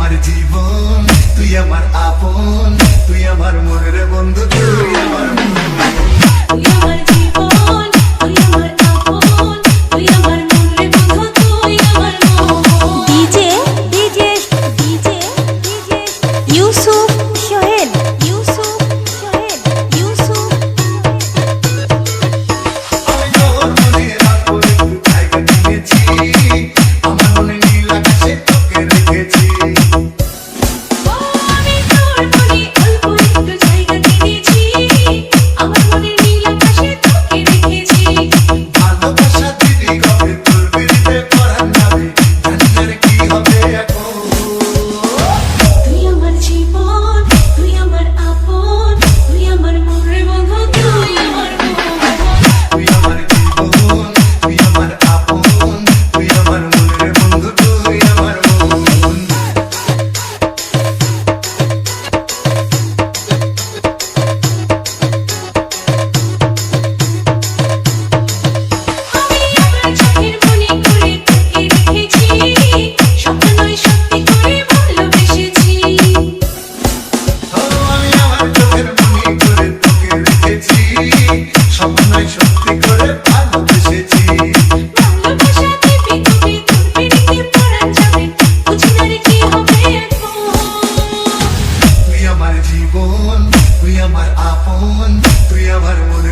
আমার জীবন, তুই আমার আপন, তুই আমার মনের বন্ধু, তুই আমার মন। তুই আমার জীবন, তুই আমার আপন, তুই আমার মনের বন্ধু, তুই আমার মন। DJ DJ DJ DJ Yusuf Sohel Yusuf Sohel Yusuf আমি তোর মনে রাখবো একটু জায়গা কিনেছি, আমার মনে নীল আকাশে তোকে রেখেছি। ও আমি তোর মনে অল্প একটু জায়গা কিনেছি, আমার মনে নীল আকাশে তোকে রেখেছি। ভালোবাসা দিদি কবে তোর বিরিতে পরাণ যাবে, জানি না রে কি হবে এখন। তুই আমার জীবন, তুই আমার আপন, তুই আমার মনের বন্ধু, তুই আমার মন। তুই আমার জীবন, তুই আমার আপন, তুই আমার মনের বন্ধু, তুই আমার মন। আমি আমার চোখের মনে করে তোকে রেখেছি, স্বপ্ন নয় সত্যি করে ভালোবেসেছি। ও আমি আমার চোখের মনি করে তোকে রেখেছি, স্বপ্নই সত্যি করে ভালোবেসেছি। ভালোবাসা দিবি তবে তোর পিড়িতে পরাণ যাবে, বুঝি না রে কি হবে এখন। তুই আমার জীবন, তুই আমার আপন, তুই আমার মনের